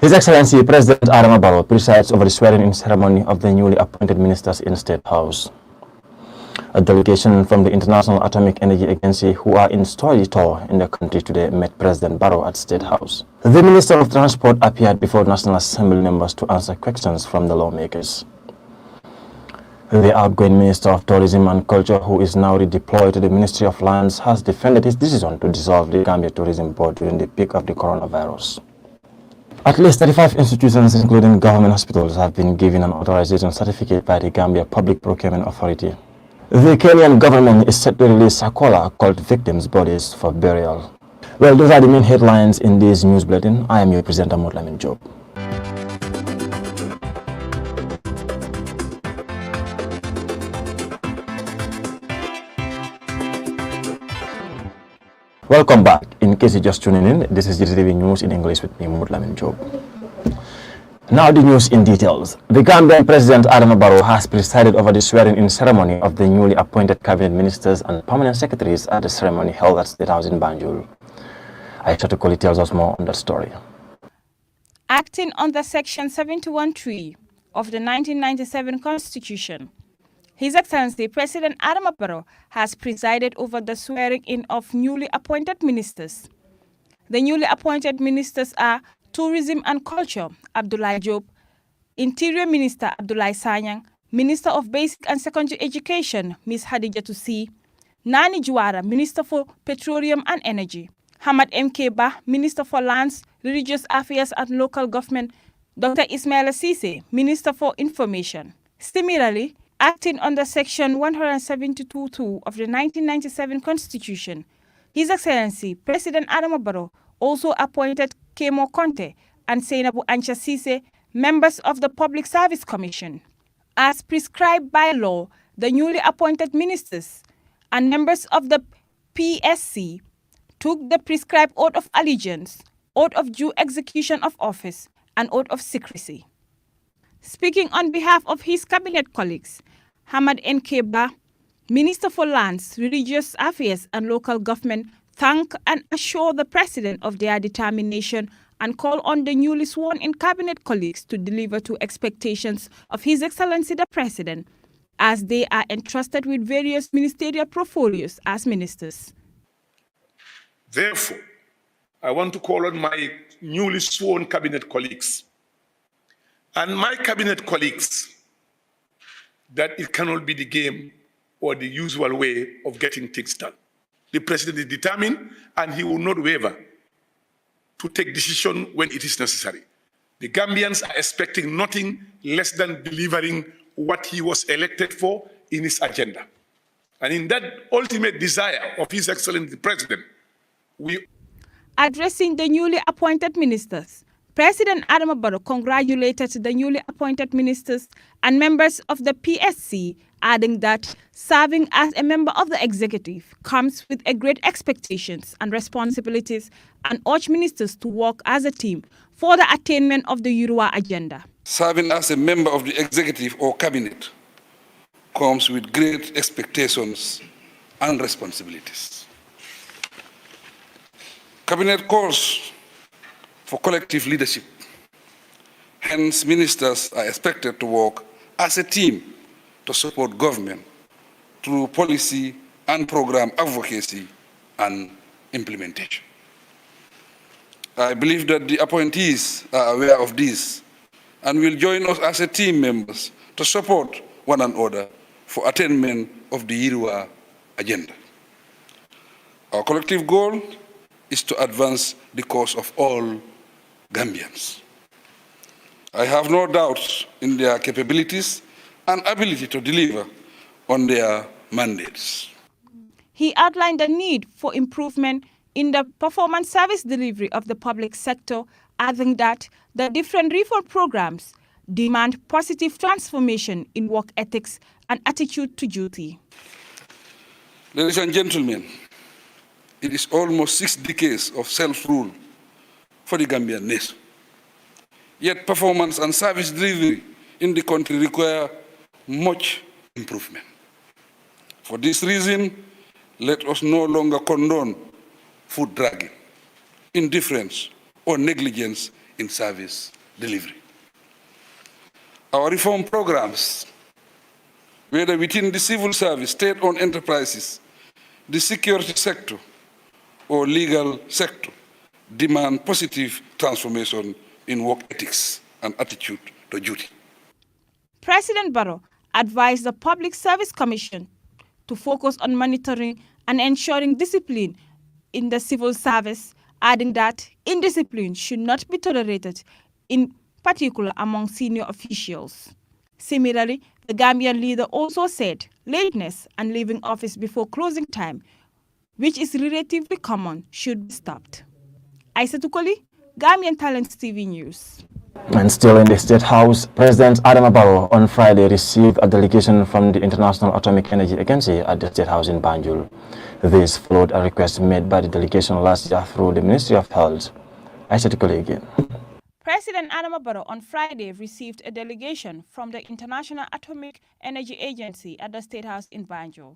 His Excellency President Adama Barrow presides over the swearing-in ceremony of the newly appointed ministers in State House. A delegation from the International Atomic Energy Agency, who are in study tour in the country today, met President Barrow at State House. The Minister of Transport appeared before National Assembly members to answer questions from the lawmakers. The outgoing Minister of Tourism and Culture, who is now redeployed to the Ministry of Lands, has defended his decision to dissolve the Gambia Tourism Board during the peak of the coronavirus. At least 35 institutions, including government hospitals, have been given an authorization certificate by the Gambia Public Procurement Authority. The Kenyan government is set to release Sakola cult victims' bodies for burial. Well, those are the main headlines in this news bulletin. I am your presenter, Mutlamin Job. Welcome back. In case you're just tuning in, this is Gttv News in English with me, Mutlamin Job. Now the news in details. The Gambian President Adama Barrow has presided over the swearing-in ceremony of the newly appointed cabinet ministers and permanent secretaries at the ceremony held at State House in Banjul. Aisha Tukoli tells us more on that story. Acting under Section 71(3) of the 1997 Constitution, His Excellency President Adama Barrow has presided over the swearing-in of newly appointed ministers. The newly appointed ministers are Tourism and Culture, Abdoulaye Diop, Interior Minister Abdoulaye Sanyang, Minister of Basic and Secondary Education, Ms. Hadijatu C, Nani Juara, Minister for Petroleum and Energy, Hamad M.K. Bah, Minister for Lands, Religious Affairs and Local Government, Dr. Ismaila Cisse, Minister for Information. Similarly, acting under Section 172(2) of the 1997 Constitution, His Excellency President Adama Barrow also appointed Kemo Conte and Seinabu Ancha Cisse, members of the Public Service Commission. As prescribed by law, the newly appointed ministers and members of the PSC took the prescribed oath of allegiance, oath of due execution of office, and oath of secrecy. Speaking on behalf of his cabinet colleagues, Hamad N.K. Bah, Minister for Lands, Religious Affairs and Local Government, thank and assure the President of their determination and call on the newly sworn-in cabinet colleagues to deliver to expectations of His Excellency the President, as they are entrusted with various ministerial portfolios as ministers. Therefore, I want to call on my newly sworn cabinet colleagues and my cabinet colleagues that it cannot be the game or the usual way of getting things done. The President is determined and he will not waver to take decision when it is necessary. The Gambians are expecting nothing less than delivering what he was elected for in his agenda. And in that ultimate desire of His Excellency the President, Addressing the newly appointed ministers, President Adama Barrow congratulated the newly appointed ministers and members of the PSC, adding that serving as a member of the executive comes with a great expectations and responsibilities, and urged ministers to work as a team for the attainment of the Urua agenda. Serving as a member of the executive or cabinet comes with great expectations and responsibilities. Cabinet calls for collective leadership. Hence, ministers are expected to work as a team to support government through policy and program advocacy and implementation. I believe that the appointees are aware of this and will join us as a team members to support one another for attainment of the Irua agenda. Our collective goal is to advance the cause of all Gambians. I have no doubts in their capabilities and ability to deliver on their mandates. He outlined the need for improvement in the performance service delivery of the public sector, adding that the different reform programs demand positive transformation in work ethics and attitude to duty. Ladies and gentlemen, it is almost 6 decades of self-rule for the Gambian nation. Yet performance and service delivery in the country require much improvement. For this reason, let us no longer condone food dragging, indifference, or negligence in service delivery. Our reform programs, whether within the civil service, state-owned enterprises, the security sector, or legal sector, demand positive transformation in work ethics and attitude to duty. President Barrow advised the Public Service Commission to focus on monitoring and ensuring discipline in the civil service, adding that indiscipline should not be tolerated, in particular among senior officials. Similarly, the Gambian leader also said lateness and leaving office before closing time, which is relatively common, should be stopped. Aisha Tukoli, Gambian Talents TV News. And still in the State House, President Adama Barrow on Friday received a delegation from the International Atomic Energy Agency at the State House in Banjul. This followed a request made by the delegation last year through the Ministry of Health. Aisha Tukoli again. President Adama Barrow on Friday received a delegation from the International Atomic Energy Agency at the State House in Banjul.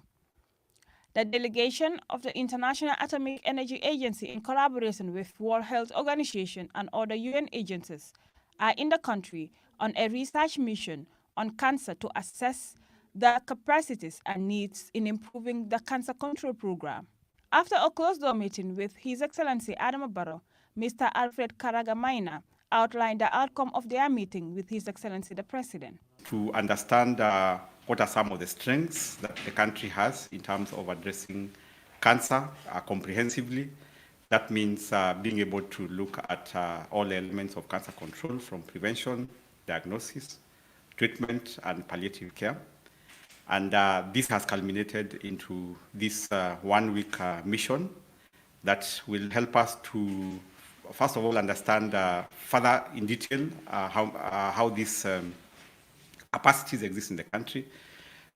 The delegation of the International Atomic Energy Agency, in collaboration with World Health Organization and other UN agencies, are in the country on a research mission on cancer to assess the capacities and needs in improving the cancer control program. After a closed-door meeting with His Excellency Adama Barrow, Mr. Alfred Karagamaina outlined the outcome of their meeting with His Excellency the President. To understand what are some of the strengths that the country has in terms of addressing cancer comprehensively. That means being able to look at all elements of cancer control, from prevention, diagnosis, treatment, and palliative care. And this has culminated into this one-week mission that will help us to, first of all, understand further in detail how these capacities exist in the country,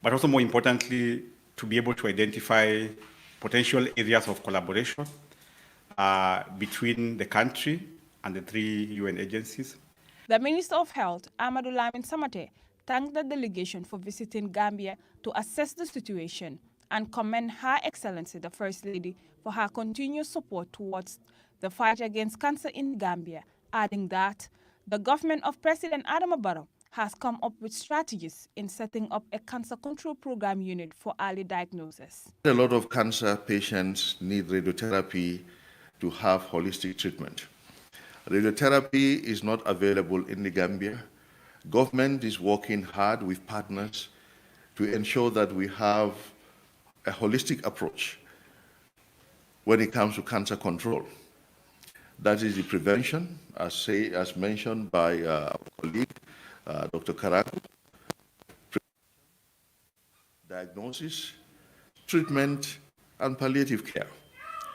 but also more importantly, to be able to identify potential areas of collaboration between the country and the 3 UN agencies. The Minister of Health, Amadou Lamin Samate, thanked the delegation for visiting Gambia to assess the situation and commend Her Excellency the First Lady for her continuous support towards the fight against cancer in Gambia, adding that the government of President Adama Barrow has come up with strategies in setting up a cancer control program unit for early diagnosis. A lot of cancer patients need radiotherapy to have holistic treatment. Radiotherapy is not available in the Gambia. Government is working hard with partners to ensure that we have a holistic approach when it comes to cancer control. That is the prevention, as mentioned by our colleague, Dr. Karaku, diagnosis, treatment, and palliative care,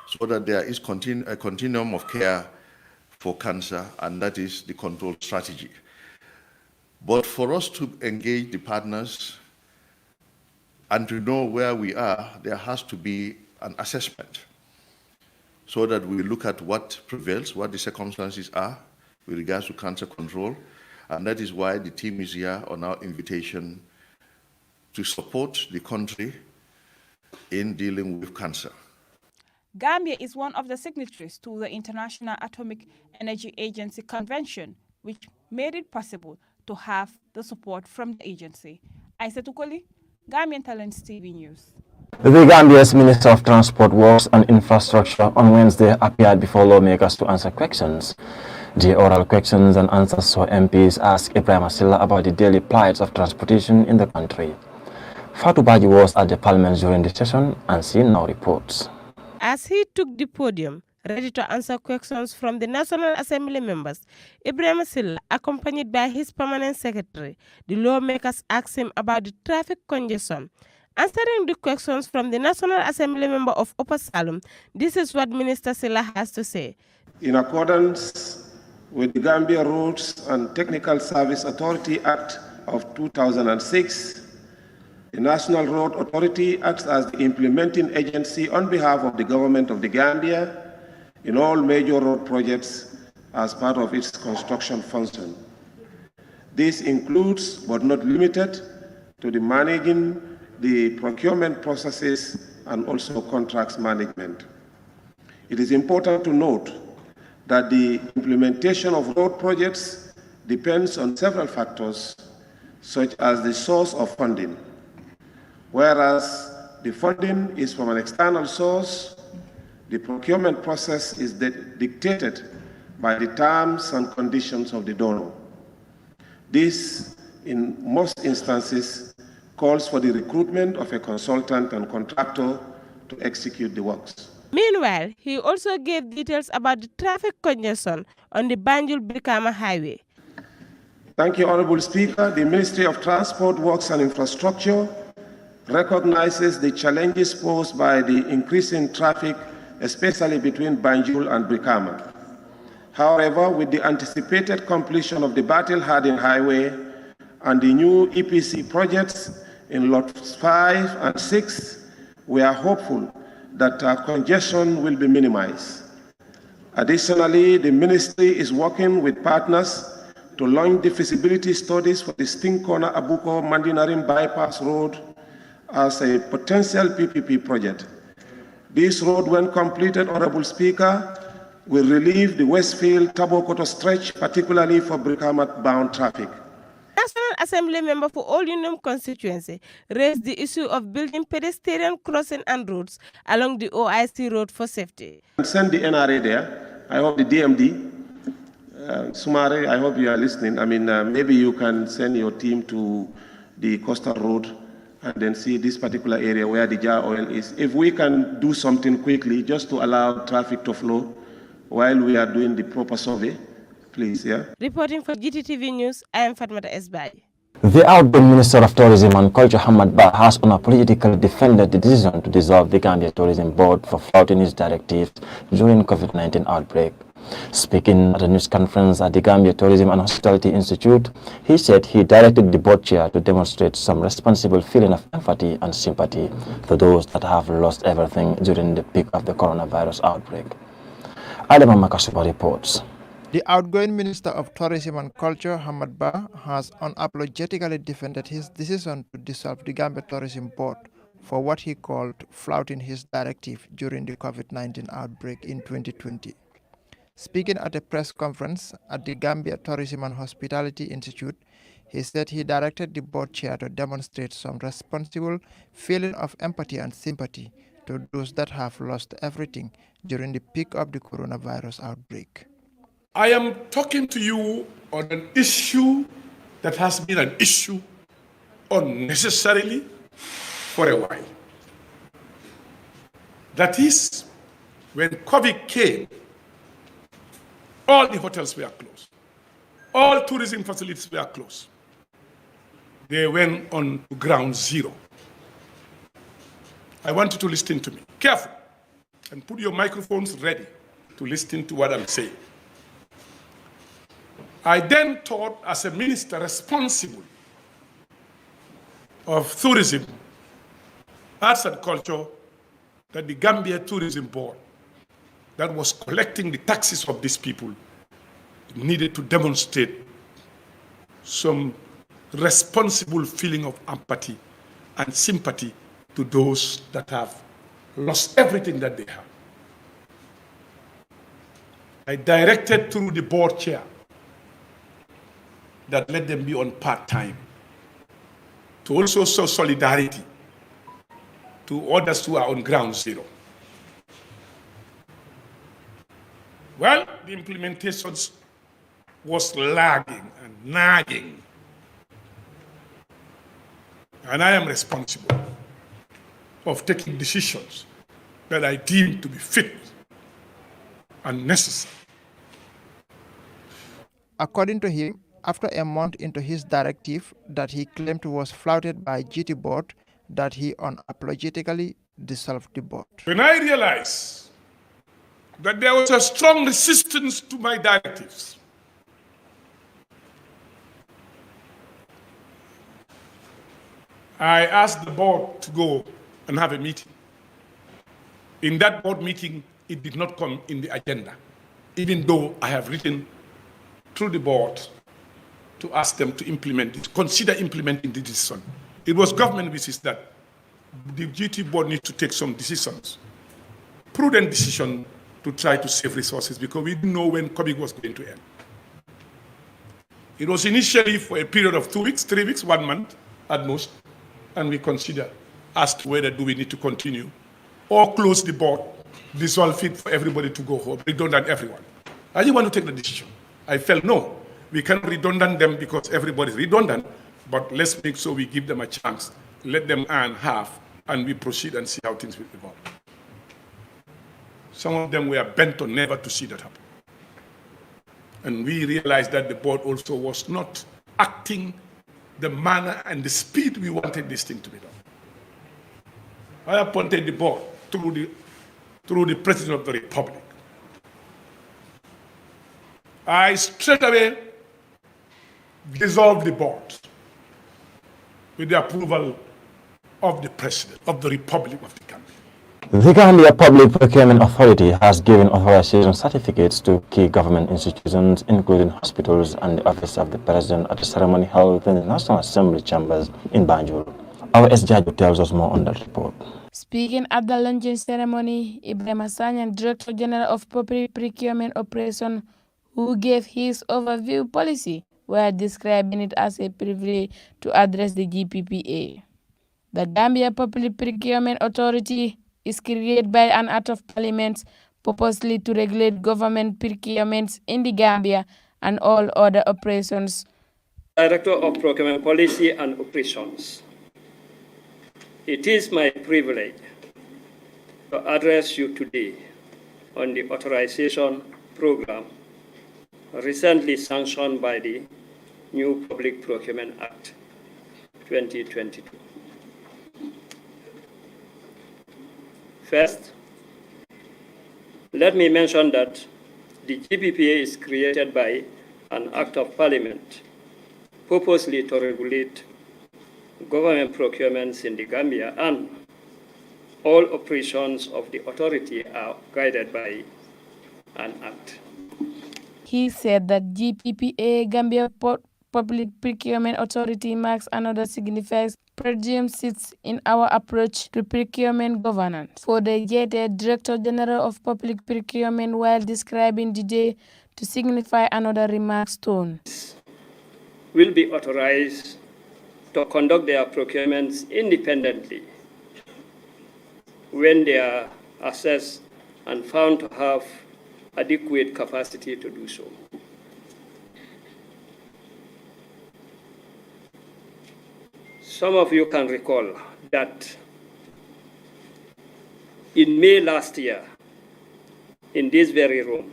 so that there is a continuum of care for cancer, and that is the control strategy. But for us to engage the partners and to know where we are, there has to be an assessment so that we look at what prevails, what the circumstances are with regards to cancer control. And that is why the team is here on our invitation to support the country in dealing with cancer. Gambia is one of the signatories to the International Atomic Energy Agency Convention, which made it possible to have the support from the agency. Aisha Tukoli, Gambian Talents TV News. The Gambia's Minister of Transport, Works and Infrastructure on Wednesday appeared before lawmakers to answer questions. The oral questions and answers saw MPs ask Ibrahim Asila about the daily plight of transportation in the country. Fatou Baji was at the parliament during the session and she now reports. As he took the podium, ready to answer questions from the National Assembly members, Ibrahim Asila, accompanied by his permanent secretary, the lawmakers asked him about the traffic congestion. Answering the questions from the National Assembly member of Upper Salem, this is what Minister Silla has to say. In accordance with the Gambia Roads and Technical Service Authority Act of 2006, the National Road Authority acts as the implementing agency on behalf of the government of the Gambia in all major road projects as part of its construction function. This includes, but not limited to, the managing the procurement processes and also contracts management. It is important to note that the implementation of road projects depends on several factors, such as the source of funding. Whereas the funding is from an external source, the procurement process is dictated by the terms and conditions of the donor. This, in most instances, calls for the recruitment of a consultant and contractor to execute the works. Meanwhile, he also gave details about the traffic congestion on the Banjul-Brikama highway. Thank you, Honorable Speaker. The Ministry of Transport, Works and Infrastructure recognizes the challenges posed by the increasing traffic, especially between Banjul and Brikama. However, with the anticipated completion of the battle-hardened highway and the new EPC projects in lots 5 and 6, we are hopeful that congestion will be minimized. Additionally, the ministry is working with partners to launch the feasibility studies for the Stinkona Abuko Mandinarim Bypass Road as a potential PPP project. This road, when completed, Honorable Speaker, will relieve the Westfield Tabokoto stretch, particularly for Brikama-bound traffic. National Assembly member for Old Union constituency raised the issue of building pedestrian crossing and roads along the OIC road for safety. Send the NRA there. I hope the DMD, Sumare, I hope you are listening. I mean, maybe you can send your team to the coastal road and then see this particular area where the jar oil is. If we can do something quickly just to allow traffic to flow while we are doing the proper survey, please, yeah. Reporting for Gttv News, I am Fatmata Esbai. The outgoing Minister of Tourism and Culture, Hamad Ba, has unapologetically defended the decision to dissolve the Gambia Tourism Board for flouting its directives during COVID-19 outbreak. Speaking at a news conference at the Gambia Tourism and Hospitality Institute, he said he directed the board chair to demonstrate some responsible feeling of empathy and sympathy for those that have lost everything during the peak of the coronavirus outbreak. Adama Makasuba reports. The outgoing Minister of Tourism and Culture, Hamad Ba, has unapologetically defended his decision to dissolve the Gambia Tourism Board for what he called flouting his directive during the COVID-19 outbreak in 2020. Speaking at a press conference at the Gambia Tourism and Hospitality Institute, he said he directed the board chair to demonstrate some responsible feeling of empathy and sympathy to those that have lost everything during the peak of the coronavirus outbreak. I am talking to you on an issue that has been an issue unnecessarily for a while. That is, when COVID came, all the hotels were closed. All tourism facilities were closed. They went on to ground zero. I want you to listen to me. Careful. And put your microphones ready to listen to what I'm saying. I then thought, as a minister responsible of tourism, arts and culture, that the Gambia Tourism Board, that was collecting the taxes of these people, needed to demonstrate some responsible feeling of empathy and sympathy to those that have lost everything that they have. I directed through the board chair that let them be on part-time, to also show solidarity to others who are on ground zero. Well, the implementation was lagging and nagging. And I am responsible of taking decisions that I deem to be fit and necessary. According to him, after a month into his directive that he claimed was flouted by GT board, that he unapologetically dissolved the board. When I realized that there was a strong resistance to my directives, I asked the board to go and have a meeting. In that board meeting, it did not come in the agenda, even though I have written through the board to ask them to implement it, consider implementing the decision. It was government wishes that the GT board needs to take some decisions, prudent decision to try to save resources because we didn't know when COVID was going to end. It was initially for a period of 2 weeks, 3 weeks, 1 month at most, and we considered as to whether do we need to continue or close the board, dissolve it for everybody to go home, redundant everyone. I didn't want to take the decision. I felt no, we can't redundant them because everybody's redundant, but let's make sure we give them a chance, let them earn half, and we proceed and see how things will evolve. Some of them were bent on never to see that happen. And we realized that the board also was not acting the manner and the speed we wanted this thing to be done. I appointed the board through the President of the Republic. I straight away dissolved the board with the approval of the President of the Republic of the Gambia. The Gambia Public Procurement Authority has given authorization certificates to key government institutions, including hospitals and the Office of the President at the ceremony held in the National Assembly chambers in Banjul. Our SJaju tells us more on that report. Speaking at the launching ceremony, Ibrahim Hassan, Director General of Public Procurement Operation, who gave his overview policy, were describing it as a privilege to address the GPPA. The Gambia Public Procurement Authority is created by an Act of Parliament purposely to regulate government procurements in the Gambia and all other operations. Director of Procurement Policy and Operations. It is my privilege to address you today on the authorization program recently sanctioned by the new Public Procurement Act 2022. First, let me mention that the GPPA is created by an Act of Parliament purposely to regulate government procurements in the Gambia, and all operations of the authority are guided by an act. He said that GPPA, Gambia Public Procurement Authority, marks another significant paradigm shift in our approach to procurement governance. For the Gttv, Director General of Public Procurement, while describing the day to signify another milestone, will be authorized to conduct their procurements independently when they are assessed and found to have adequate capacity to do so. Some of you can recall that in May last year, in this very room,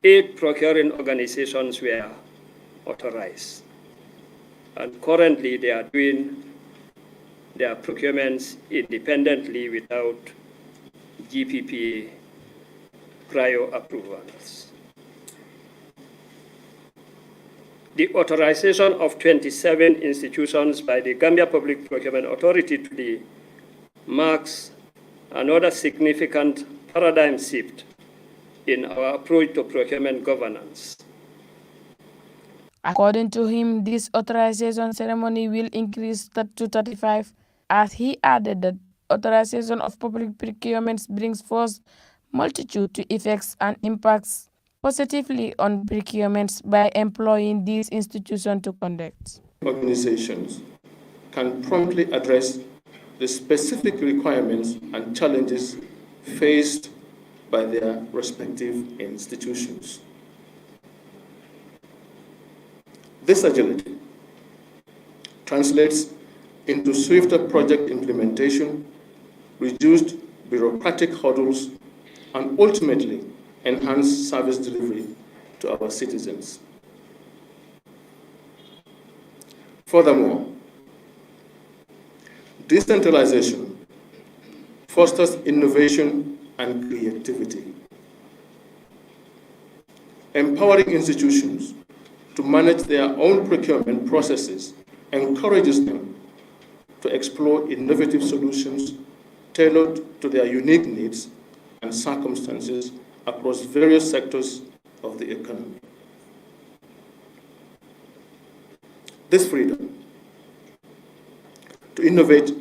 8 procuring organizations were authorized. And currently they are doing their procurements independently without GPPA prior approvals. The authorization of 27 institutions by the Gambia Public Procurement Authority today marks another significant paradigm shift in our approach to procurement governance. According to him, this authorization ceremony will increase to 35, as he added that authorization of public procurements brings forth multitude to effects and impacts positively on procurements by employing these institutions to conduct. Organizations can promptly address the specific requirements and challenges faced by their respective institutions. This agility translates into swifter project implementation, reduced bureaucratic hurdles, and ultimately enhanced service delivery to our citizens. Furthermore, decentralization fosters innovation and creativity. Empowering institutions to manage their own procurement processes encourages them to explore innovative solutions tailored to their unique needs and circumstances across various sectors of the economy. This freedom to innovate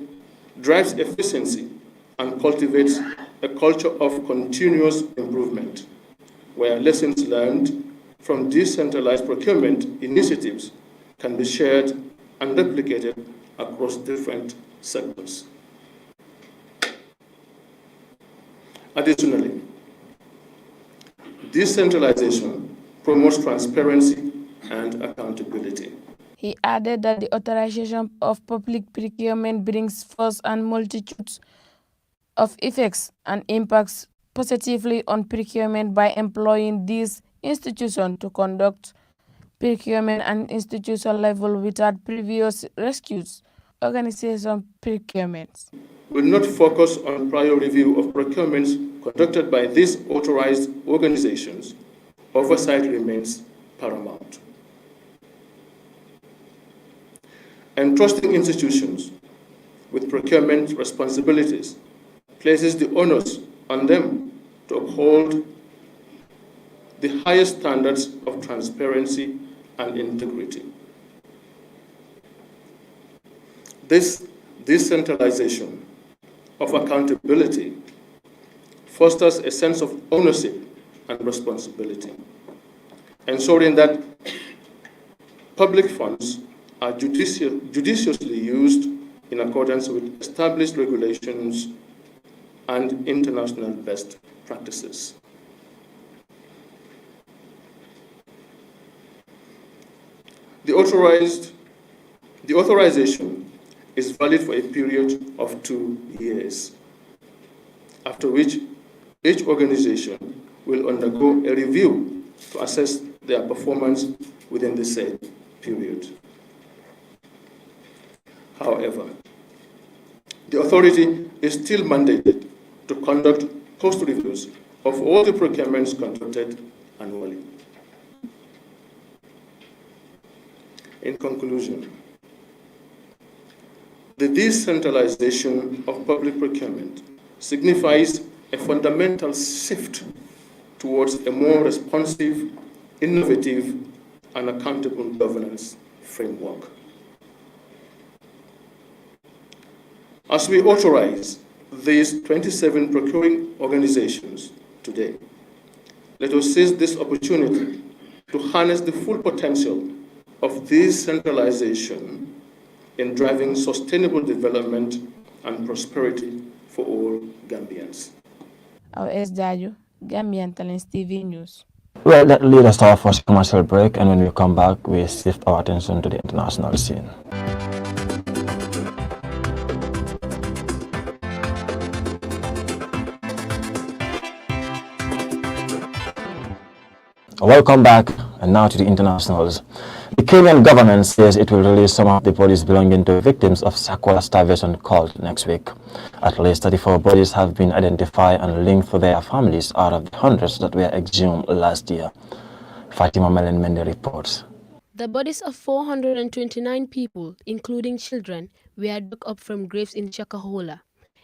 drives efficiency and cultivates a culture of continuous improvement, where lessons learned from decentralized procurement initiatives can be shared and replicated across different sectors. Additionally, decentralization promotes transparency and accountability. He added that the authorization of public procurement brings forth and multitudes of effects and impacts positively on procurement by employing these institutions to conduct procurement at institutional level without previous rescues, organization procurements. Will not focus on prior review of procurements conducted by these authorized organizations. Oversight remains paramount. Entrusting institutions with procurement responsibilities places the onus on them to uphold the highest standards of transparency and integrity. This decentralization of accountability fosters a sense of ownership and responsibility, ensuring that public funds are judiciously used in accordance with established regulations and international best practices. The authorization is valid for a period of 2 years, after which each organization will undergo a review to assess their performance within the said period. However, the authority is still mandated to conduct post-reviews of all the procurements conducted annually. In conclusion, the decentralization of public procurement signifies a fundamental shift towards a more responsive, innovative, and accountable governance framework. As we authorize these 27 procuring organizations today, let us seize this opportunity to harness the full potential of decentralization in driving sustainable development and prosperity for all Gambians. Our Dayo, Gambian Talents TV News. Well, that leads us to our first commercial break, and when we come back, we shift our attention to the international scene. Welcome back, and now to the internationals. The Kenyan government says it will release some of the bodies belonging to victims of Sakwala starvation cult next week. At least 34 bodies have been identified and linked to their families out of the hundreds that were exhumed last year. Fatima Mende reports. The bodies of 429 people, including children, were dug up from graves in Chakahola,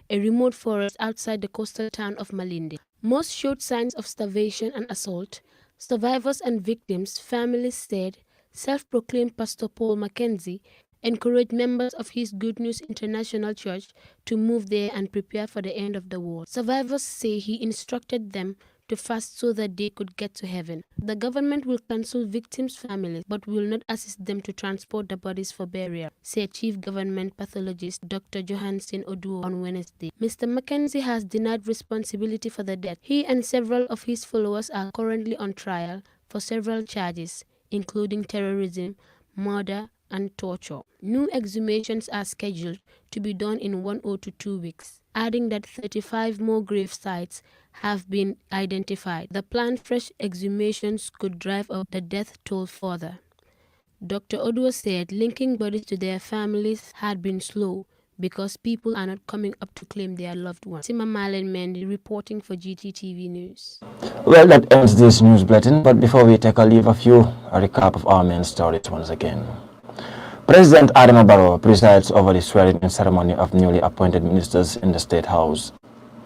a remote forest outside the coastal town of Malindi. Most showed signs of starvation and assault. Survivors and victims' families said self-proclaimed Pastor Paul Mackenzie encouraged members of his Good News International Church to move there and prepare for the end of the world. Survivors say he instructed them to fast so that they could get to heaven. The government will cancel victims' families but will not assist them to transport the bodies for burial, said Chief Government Pathologist Dr. Johansen Oduo on Wednesday. Mr. Mackenzie has denied responsibility for the death. He and several of his followers are currently on trial for several charges, including terrorism, murder, and torture. New exhumations are scheduled to be done in 1 or 2 weeks, adding that 35 more grave sites have been identified. The planned fresh exhumations could drive up the death toll further. Dr. Oduo said linking bodies to their families had been slow because people are not coming up to claim their loved ones. Sima Malen Mendy reporting for Gttv News. Well, that ends this news bulletin, but before we take a leave of you, a recap of our main stories once again. President Adama Barrow presides over the swearing-in ceremony of newly appointed ministers in the State House.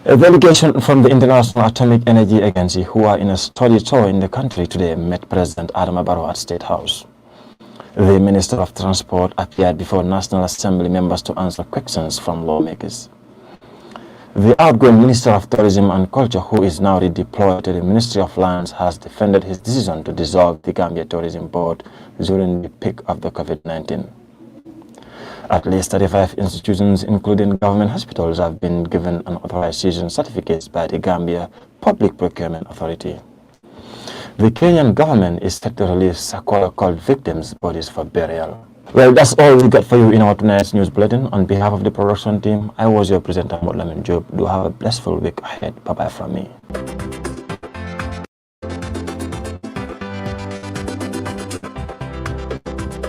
A delegation from the International Atomic Energy Agency, who are in a study tour in the country today, met President Adama Barrow at State House. The Minister of Transport appeared before National Assembly members to answer questions from lawmakers. The outgoing Minister of Tourism and Culture, who is now redeployed to the Ministry of Lands, has defended his decision to dissolve the Gambia Tourism Board during the peak of the COVID-19. At least 35 institutions, including government hospitals, have been given an authorization certificates by the Gambia Public Procurement Authority. The Kenyan government is set to release Sequoia cult victims' bodies for burial. Well, that's all we got for you in our tonight's news bulletin. On behalf of the production team, I was your presenter, Motlamin Job. Do have a blissful week ahead. Bye-bye from me.